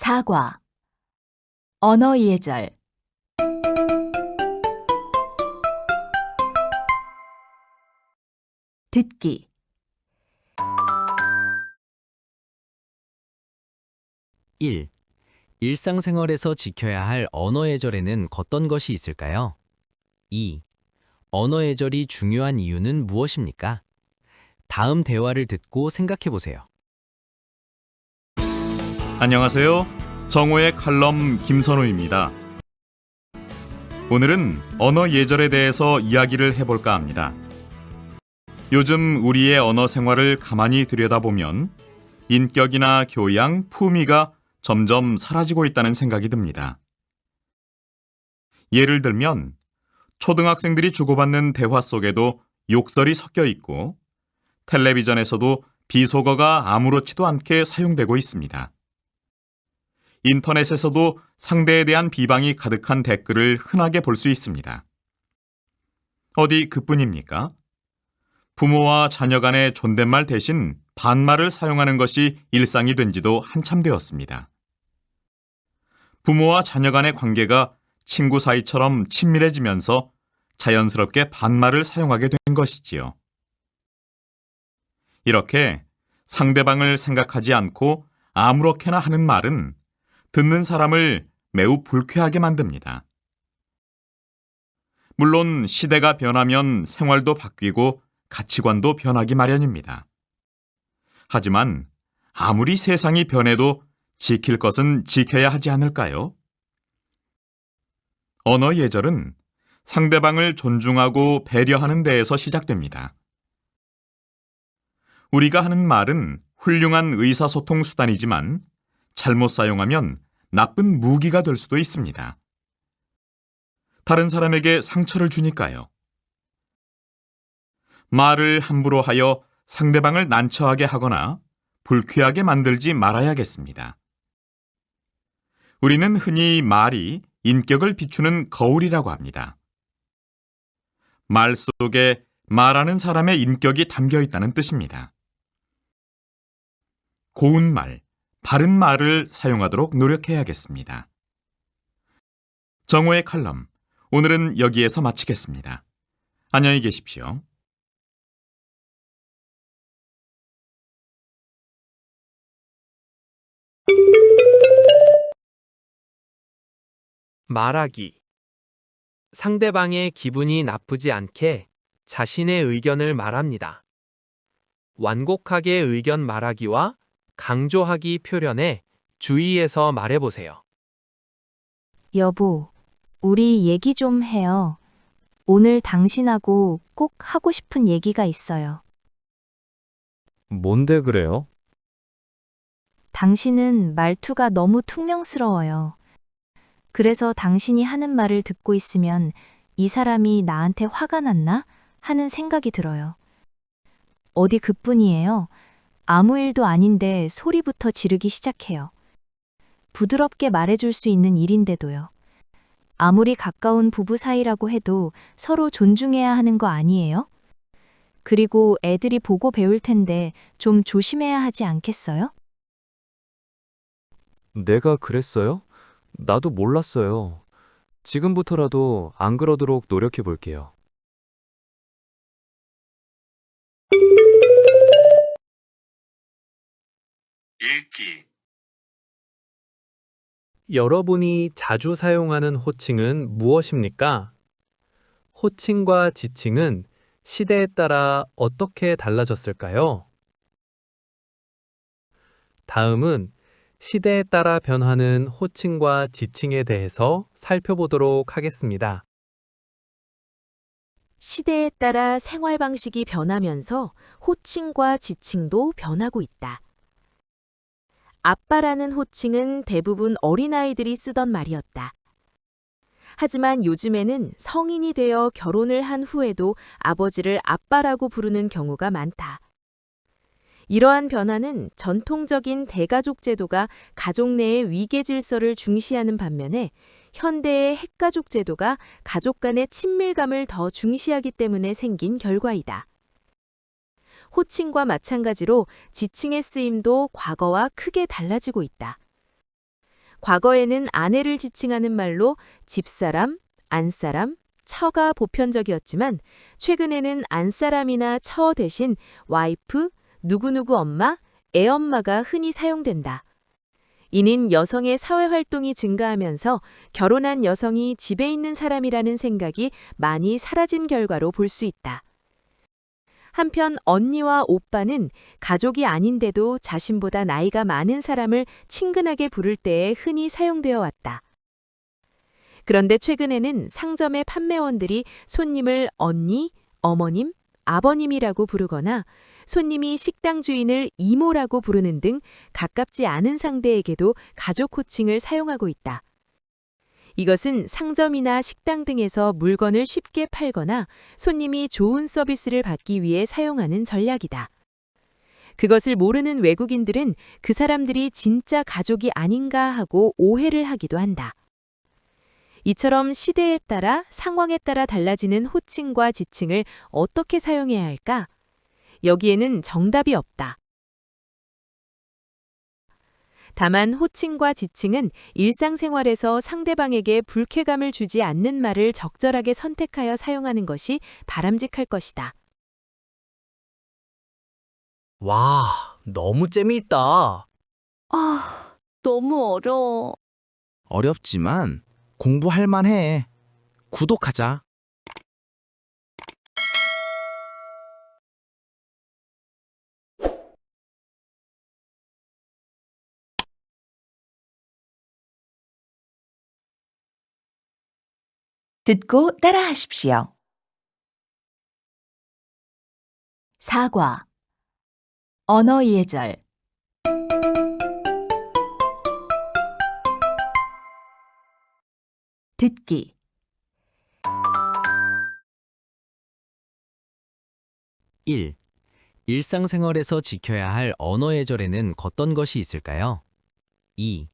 사과, 언어 예절. 듣기. 1. 일상생활에서 지켜야 할 언어 예절에는 어떤 것이 있을까요? 2. 언어 예절이 중요한 이유는 무엇입니까? 다음 대화를 듣고 생각해 보세요. 안녕하세요. 정오의 칼럼 김선우입니다. 오늘은 언어 예절에 대해서 이야기를 해볼까 합니다. 요즘 우리의 언어 생활을 가만히 들여다보면 인격이나 교양, 품위가 점점 사라지고 있다는 생각이 듭니다. 예를 들면 초등학생들이 주고받는 대화 속에도 욕설이 섞여 있고 텔레비전에서도 비속어가 아무렇지도 않게 사용되고 있습니다. 인터넷에서도 상대에 대한 비방이 가득한 댓글을 흔하게 볼 수 있습니다. 어디 그뿐입니까? 부모와 자녀 간의 존댓말 대신 반말을 사용하는 것이 일상이 된 지도 한참 되었습니다. 부모와 자녀 간의 관계가 친구 사이처럼 친밀해지면서 자연스럽게 반말을 사용하게 된 것이지요. 이렇게 상대방을 생각하지 않고 아무렇게나 하는 말은 듣는 사람을 매우 불쾌하게 만듭니다. 물론 시대가 변하면 생활도 바뀌고 가치관도 변하기 마련입니다. 하지만 아무리 세상이 변해도 지킬 것은 지켜야 하지 않을까요? 언어 예절은 상대방을 존중하고 배려하는 데에서 시작됩니다. 우리가 하는 말은 훌륭한 의사소통 수단이지만 잘못 사용하면 나쁜 무기가 될 수도 있습니다. 다른 사람에게 상처를 주니까요. 말을 함부로 하여 상대방을 난처하게 하거나 불쾌하게 만들지 말아야겠습니다. 우리는 흔히 말이 인격을 비추는 거울이라고 합니다. 말 속에 말하는 사람의 인격이 담겨 있다는 뜻입니다. 고운 말, 바른 말을 사용하도록 노력해야겠습니다. 정오의 칼럼, 오늘은 여기에서 마치겠습니다. 안녕히 계십시오. 말하기. 상대방의 기분이 나쁘지 않게 자신의 의견을 말합니다. 완곡하게 의견 말하기와 강조하기 표현에 주의해서 말해보세요. 여보, 우리 얘기 좀 해요. 오늘 당신하고 꼭 하고 싶은 얘기가 있어요. 뭔데 그래요? 당신은 말투가 너무 퉁명스러워요. 그래서 당신이 하는 말을 듣고 있으면 이 사람이 나한테 화가 났나 하는 생각이 들어요. 어디 그뿐이에요. 아무 일도 아닌데 소리부터 지르기 시작해요. 부드럽게 말해줄 수 있는 일인데도요. 아무리 가까운 부부 사이라고 해도 서로 존중해야 하는 거 아니에요? 그리고 애들이 보고 배울 텐데 좀 조심해야 하지 않겠어요? 내가 그랬어요? 나도 몰랐어요. 지금부터라도 안 그러도록 노력해 볼게요. 읽기. 여러분이 자주 사용하는 호칭은 무엇입니까? 호칭과 지칭은 시대에 따라 어떻게 달라졌을까요? 다음은 시대에 따라 변하는 호칭과 지칭에 대해서 살펴보도록 하겠습니다. 시대에 따라 생활 방식이 변하면서 호칭과 지칭도 변하고 있다. 아빠라는 호칭은 대부분 어린아이들이 쓰던 말이었다. 하지만 요즘에는 성인이 되어 결혼을 한 후에도 아버지를 아빠라고 부르는 경우가 많다. 이러한 변화는 전통적인 대가족 제도가 가족 내의 위계 질서를 중시하는 반면에 현대의 핵가족 제도가 가족 간의 친밀감을 더 중시하기 때문에 생긴 결과이다. 호칭과 마찬가지로 지칭의 쓰임도 과거와 크게 달라지고 있다. 과거에는 아내를 지칭하는 말로 집사람, 안사람, 처가 보편적이었지만 최근에는 안사람이나 처 대신 와이프, 누구누구 엄마, 애엄마가 흔히 사용된다. 이는 여성의 사회활동이 증가하면서 결혼한 여성이 집에 있는 사람이라는 생각이 많이 사라진 결과로 볼 수 있다. 한편 언니와 오빠는 가족이 아닌데도 자신보다 나이가 많은 사람을 친근하게 부를 때에 흔히 사용되어 왔다. 그런데 최근에는 상점의 판매원들이 손님을 언니, 어머님, 아버님이라고 부르거나 손님이 식당 주인을 이모라고 부르는 등 가깝지 않은 상대에게도 가족 호칭을 사용하고 있다. 이것은 상점이나 식당 등에서 물건을 쉽게 팔거나 손님이 좋은 서비스를 받기 위해 사용하는 전략이다. 그것을 모르는 외국인들은 그 사람들이 진짜 가족이 아닌가 하고 오해를 하기도 한다. 이처럼 시대에 따라 상황에 따라 달라지는 호칭과 지칭을 어떻게 사용해야 할까? 여기에는 정답이 없다. 다만 호칭과 지칭은 일상생활에서 상대방에게 불쾌감을 주지 않는 말을 적절하게 선택하여 사용하는 것이 바람직할 것이다. 와, 너무 재미있다. 아, 너무 어려워. 어렵지만 공부할 만해. 구독하자. 듣고 따라하십시오. 사과, 언어 예절. 듣기, 1. 일상생활에서 지켜야 할 언어 예절에는 어떤 것이 있을까요? 2.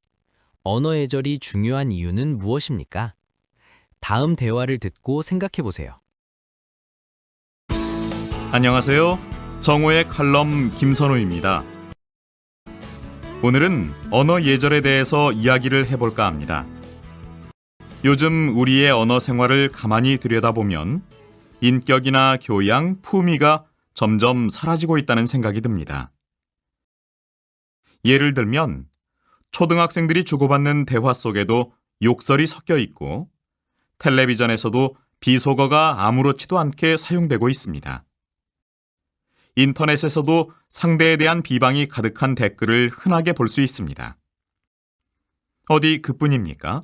언어 예절이 중요한 이유는 무엇입니까? 다음 대화를 듣고 생각해 보세요. 안녕하세요. 정오의 칼럼 김선우입니다. 오늘은 언어 예절에 대해서 이야기를 해볼까 합니다. 요즘 우리의 언어 생활을 가만히 들여다보면 인격이나 교양, 품위가 점점 사라지고 있다는 생각이 듭니다. 예를 들면 초등학생들이 주고받는 대화 속에도 욕설이 섞여 있고 텔레비전에서도 비속어가 아무렇지도 않게 사용되고 있습니다. 인터넷에서도 상대에 대한 비방이 가득한 댓글을 흔하게 볼 수 있습니다. 어디 그뿐입니까?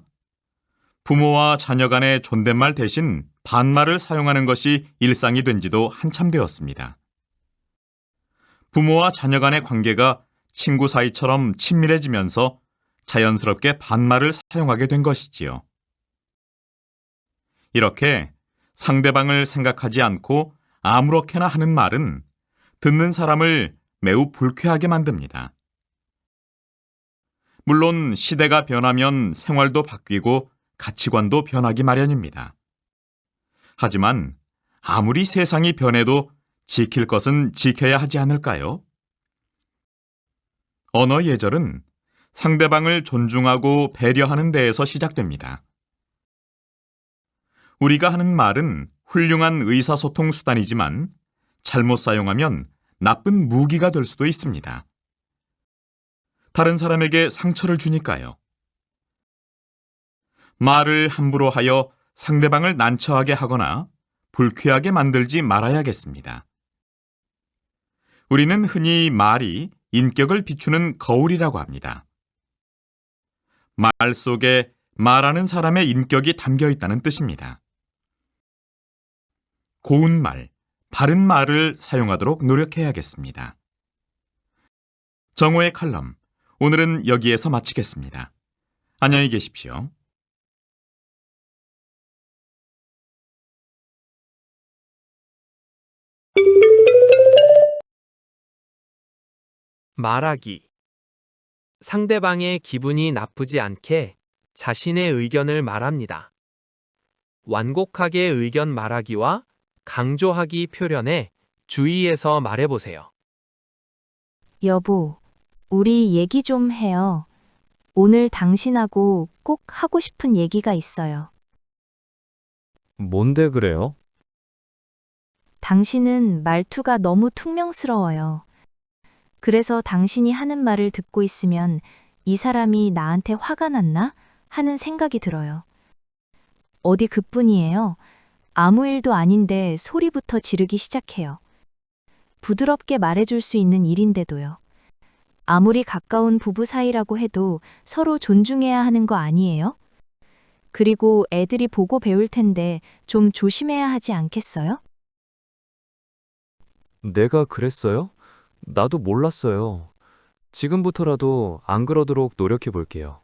부모와 자녀 간의 존댓말 대신 반말을 사용하는 것이 일상이 된 지도 한참 되었습니다. 부모와 자녀 간의 관계가 친구 사이처럼 친밀해지면서 자연스럽게 반말을 사용하게 된 것이지요. 이렇게 상대방을 생각하지 않고 아무렇게나 하는 말은 듣는 사람을 매우 불쾌하게 만듭니다. 물론 시대가 변하면 생활도 바뀌고 가치관도 변하기 마련입니다. 하지만 아무리 세상이 변해도 지킬 것은 지켜야 하지 않을까요? 언어 예절은 상대방을 존중하고 배려하는 데에서 시작됩니다. 우리가 하는 말은 훌륭한 의사소통 수단이지만 잘못 사용하면 나쁜 무기가 될 수도 있습니다. 다른 사람에게 상처를 주니까요. 말을 함부로 하여 상대방을 난처하게 하거나 불쾌하게 만들지 말아야겠습니다. 우리는 흔히 말이 인격을 비추는 거울이라고 합니다. 말 속에 말하는 사람의 인격이 담겨 있다는 뜻입니다. 고운 말, 바른 말을 사용하도록 노력해야겠습니다. 정오의 칼럼, 오늘은 여기에서 마치겠습니다. 안녕히 계십시오. 말하기. 상대방의 기분이 나쁘지 않게 자신의 의견을 말합니다. 완곡하게 의견 말하기와 강조하기 표현에 주의해서 말해보세요. 여보, 우리 얘기 좀 해요. 오늘 당신하고 꼭 하고 싶은 얘기가 있어요. 뭔데 그래요? 당신은 말투가 너무 퉁명스러워요. 그래서 당신이 하는 말을 듣고 있으면 이 사람이 나한테 화가 났나 하는 생각이 들어요. 어디 그뿐이에요. 아무 일도 아닌데 소리부터 지르기 시작해요. 부드럽게 말해줄 수 있는 일인데도요. 아무리 가까운 부부 사이라고 해도 서로 존중해야 하는 거 아니에요? 그리고 애들이 보고 배울 텐데 좀 조심해야 하지 않겠어요? 내가 그랬어요? 나도 몰랐어요. 지금부터라도 안 그러도록 노력해 볼게요.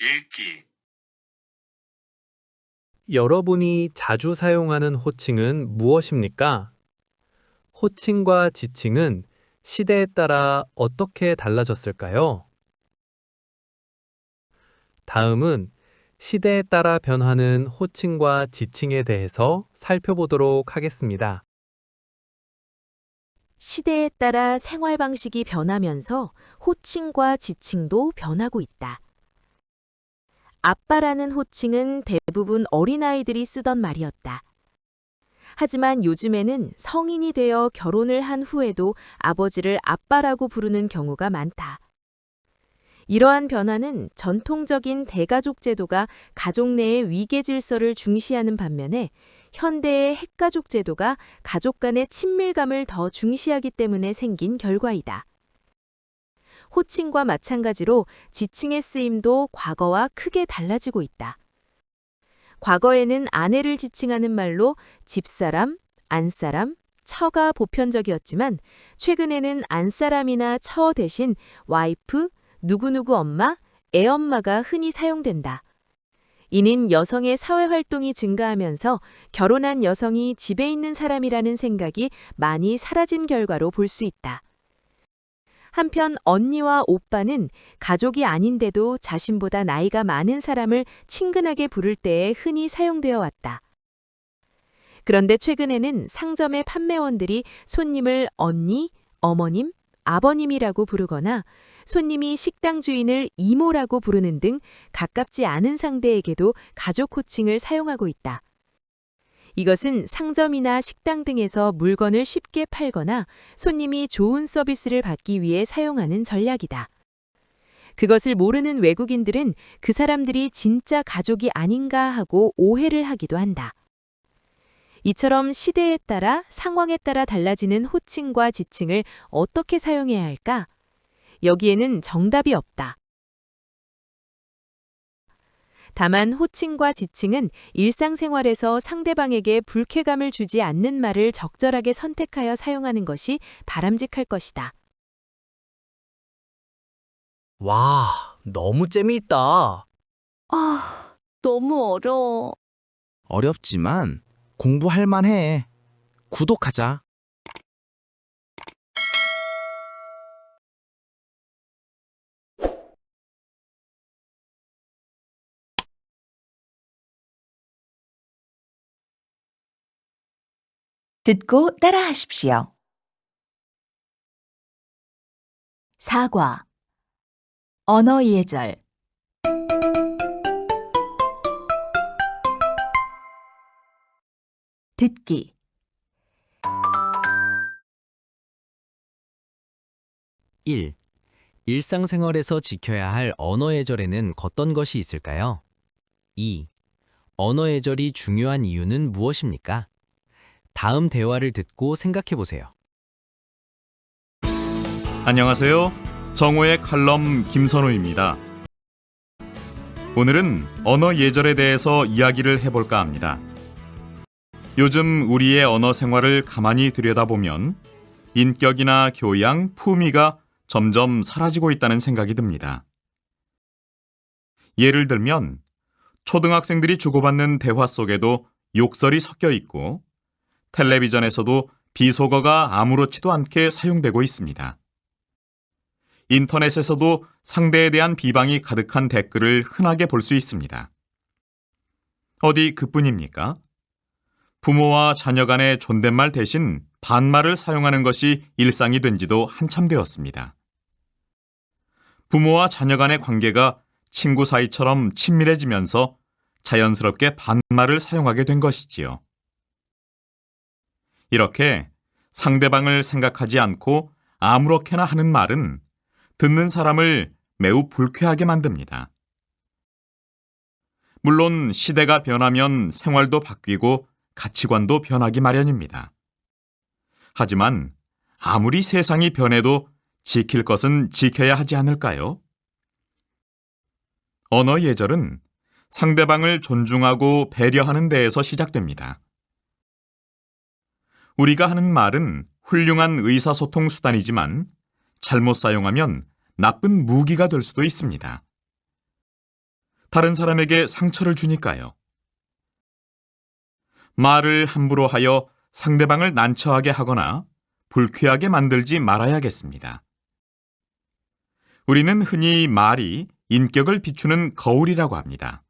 읽기. 여러분이 자주 사용하는 호칭은 무엇입니까? 호칭과 지칭은 시대에 따라 어떻게 달라졌을까요? 다음은 시대에 따라 변하는 호칭과 지칭에 대해서 살펴보도록 하겠습니다. 시대에 따라 생활 방식이 변하면서 호칭과 지칭도 변하고 있다. 아빠라는 호칭은 대부분 어린아이들이 쓰던 말이었다. 하지만 요즘에는 성인이 되어 결혼을 한 후에도 아버지를 아빠라고 부르는 경우가 많다. 이러한 변화는 전통적인 대가족 제도가 가족 내의 위계 질서를 중시하는 반면에 현대의 핵가족 제도가 가족 간의 친밀감을 더 중시하기 때문에 생긴 결과이다. 호칭과 마찬가지로 지칭의 쓰임도 과거와 크게 달라지고 있다. 과거에는 아내를 지칭하는 말로 집사람, 안사람, 처가 보편적이었지만 최근에는 안사람이나 처 대신 와이프, 누구누구 엄마, 애엄마가 흔히 사용된다. 이는 여성의 사회활동이 증가하면서 결혼한 여성이 집에 있는 사람이라는 생각이 많이 사라진 결과로 볼 수 있다. 한편 언니와 오빠는 가족이 아닌데도 자신보다 나이가 많은 사람을 친근하게 부를 때에 흔히 사용되어 왔다. 그런데 최근에는 상점의 판매원들이 손님을 언니, 어머님, 아버님이라고 부르거나 손님이 식당 주인을 이모라고 부르는 등 가깝지 않은 상대에게도 가족 호칭을 사용하고 있다. 이것은 상점이나 식당 등에서 물건을 쉽게 팔거나 손님이 좋은 서비스를 받기 위해 사용하는 전략이다. 그것을 모르는 외국인들은 그 사람들이 진짜 가족이 아닌가 하고 오해를 하기도 한다. 이처럼 시대에 따라 상황에 따라 달라지는 호칭과 지칭을 어떻게 사용해야 할까? 여기에는 정답이 없다. 다만 호칭과 지칭은 일상생활에서 상대방에게 불쾌감을 주지 않는 말을 적절하게 선택하여 사용하는 것이 바람직할 것이다. 와, 너무 재미있다. 아, 너무 어려워. 어렵지만 공부할 만해. 구독하자. 듣고 따라하십시오. 사과, 언어 예절. 듣기. 일. 일상생활에서 지켜야 할 언어 예절에는 어떤 것이 있을까요? 2. 언어 예절이 중요한 이유는 무엇입니까? 다음 대화를 듣고 생각해 보세요. 안녕하세요. 정오의 칼럼 김선우입니다. 오늘은 언어 예절에 대해서 이야기를 해볼까 합니다. 요즘 우리의 언어 생활을 가만히 들여다보면 인격이나 교양, 품위가 점점 사라지고 있다는 생각이 듭니다. 예를 들면 초등학생들이 주고받는 대화 속에도 욕설이 섞여 있고 텔레비전에서도 비속어가 아무렇지도 않게 사용되고 있습니다. 인터넷에서도 상대에 대한 비방이 가득한 댓글을 흔하게 볼 수 있습니다. 어디 그뿐입니까? 부모와 자녀 간의 존댓말 대신 반말을 사용하는 것이 일상이 된 지도 한참 되었습니다. 부모와 자녀 간의 관계가 친구 사이처럼 친밀해지면서 자연스럽게 반말을 사용하게 된 것이지요. 이렇게 상대방을 생각하지 않고 아무렇게나 하는 말은 듣는 사람을 매우 불쾌하게 만듭니다. 물론 시대가 변하면 생활도 바뀌고 가치관도 변하기 마련입니다. 하지만 아무리 세상이 변해도 지킬 것은 지켜야 하지 않을까요? 언어 예절은 상대방을 존중하고 배려하는 데에서 시작됩니다. 우리가 하는 말은 훌륭한 의사소통 수단이지만 잘못 사용하면 나쁜 무기가 될 수도 있습니다. 다른 사람에게 상처를 주니까요. 말을 함부로 하여 상대방을 난처하게 하거나 불쾌하게 만들지 말아야겠습니다. 우리는 흔히 말이 인격을 비추는 거울이라고 합니다.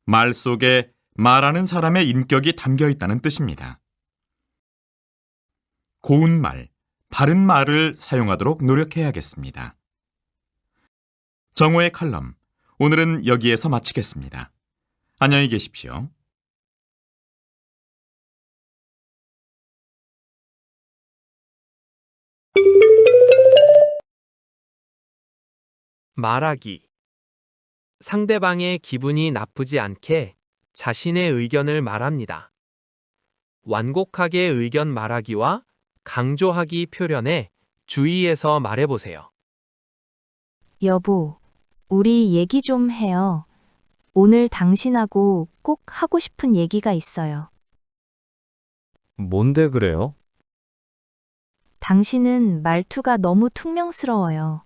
말 속에 말하는 사람의 인격이 담겨 있다는 뜻입니다. 고운 말, 바른 말을 사용하도록 노력해야겠습니다. 정호의 칼럼, 오늘은 여기에서 마치겠습니다. 안녕히 계십시오. 말하기. 상대방의 기분이 나쁘지 않게 자신의 의견을 말합니다. 완곡하게 의견 말하기와 강조하기 표현에 주의해서 말해보세요. 여보, 우리 얘기 좀 해요. 오늘 당신하고 꼭 하고 싶은 얘기가 있어요. 뭔데 그래요? 당신은 말투가 너무 퉁명스러워요.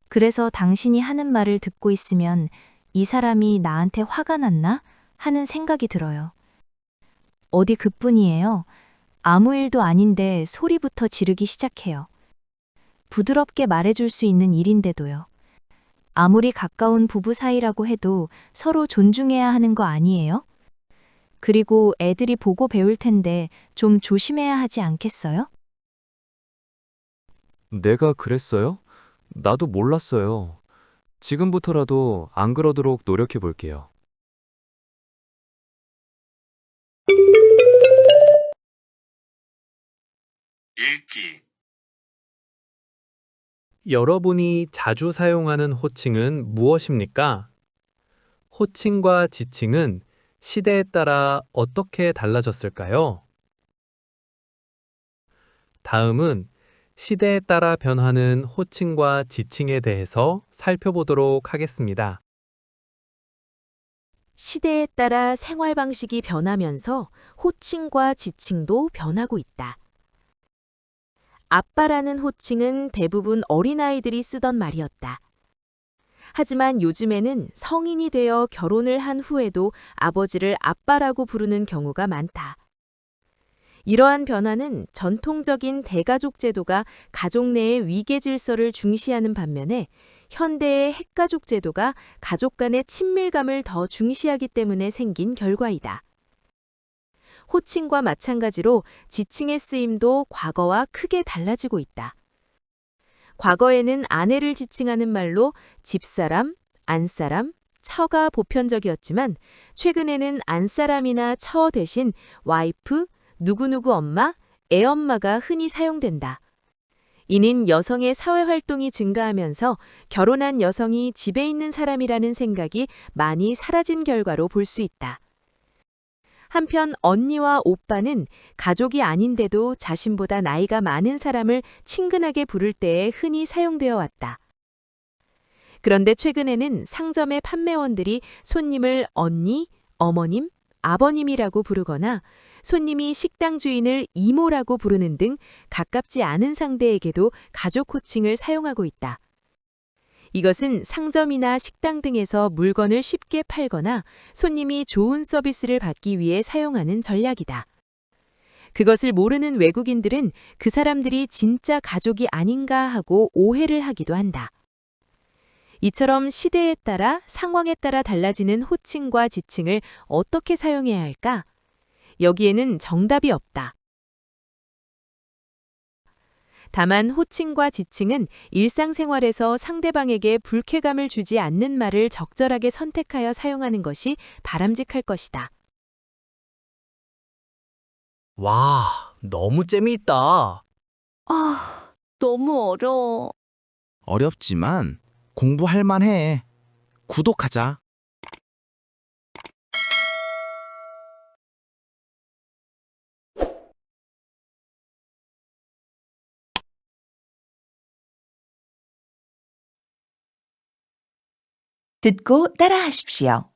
그래서 당신이 하는 말을 듣고 있으면 이 사람이 나한테 화가 났나 하는 생각이 들어요. 어디 그뿐이에요. 아무 일도 아닌데 소리부터 지르기 시작해요. 부드럽게 말해줄 수 있는 일인데도요. 아무리 가까운 부부 사이라고 해도 서로 존중해야 하는 거 아니에요? 그리고 애들이 보고 배울 텐데 좀 조심해야 하지 않겠어요? 내가 그랬어요? 나도 몰랐어요. 지금부터라도 안 그러도록 노력해 볼게요. 읽기. 여러분이 자주 사용하는 호칭은 무엇입니까? 호칭과 지칭은 시대에 따라 어떻게 달라졌을까요? 다음은 시대에 따라 변하는 호칭과 지칭에 대해서 살펴보도록 하겠습니다. 시대에 따라 생활 방식이 변하면서 호칭과 지칭도 변하고 있다. 아빠라는 호칭은 대부분 어린아이들이 쓰던 말이었다. 하지만 요즘에는 성인이 되어 결혼을 한 후에도 아버지를 아빠라고 부르는 경우가 많다. 이러한 변화는 전통적인 대가족 제도가 가족 내의 위계 질서를 중시하는 반면에 현대의 핵가족 제도가 가족 간의 친밀감을 더 중시하기 때문에 생긴 결과이다. 호칭과 마찬가지로 지칭의 쓰임도 과거와 크게 달라지고 있다. 과거에는 아내를 지칭하는 말로 집사람, 안사람, 처가 보편적이었지만 최근에는 안사람이나 처 대신 와이프, 누구누구 엄마, 애엄마가 흔히 사용된다. 이는 여성의 사회활동이 증가하면서 결혼한 여성이 집에 있는 사람이라는 생각이 많이 사라진 결과로 볼 수 있다. 한편 언니와 오빠는 가족이 아닌데도 자신보다 나이가 많은 사람을 친근하게 부를 때에 흔히 사용되어 왔다. 그런데 최근에는 상점의 판매원들이 손님을 언니, 어머님, 아버님이라고 부르거나 손님이 식당 주인을 이모라고 부르는 등 가깝지 않은 상대에게도 가족 호칭을 사용하고 있다. 이것은 상점이나 식당 등에서 물건을 쉽게 팔거나 손님이 좋은 서비스를 받기 위해 사용하는 전략이다. 그것을 모르는 외국인들은 그 사람들이 진짜 가족이 아닌가 하고 오해를 하기도 한다. 이처럼 시대에 따라 상황에 따라 달라지는 호칭과 지칭을 어떻게 사용해야 할까? 여기에는 정답이 없다. 다만 호칭과 지칭은 일상생활에서 상대방에게 불쾌감을 주지 않는 말을 적절하게 선택하여 사용하는 것이 바람직할 것이다. 와, 너무 재미있다. 너무 어려워. 어렵지만 공부할 만해. 구독하자. 듣고 따라하십시오.